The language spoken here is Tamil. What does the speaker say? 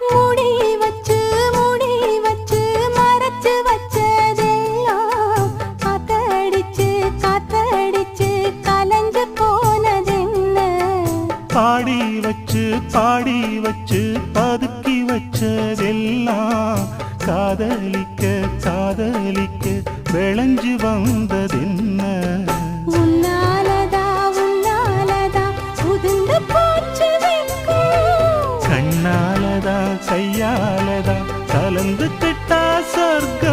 மூடி வச்சு மறைச்சு வச்சதெல்லாம் காத்தடிச்சு கலைஞ்சு போனதென்ன? பாடி வச்சு பதுக்கி வச்சதெல்லாம் காதலிக்க விளைஞ்சு வந்ததென்ன? உன்னாலதா உதிர்ந்து போச்சு வெட்கம். கண்ணாலதா கையாலதா கலந்துக்கிட்டா சொர்க்கம்.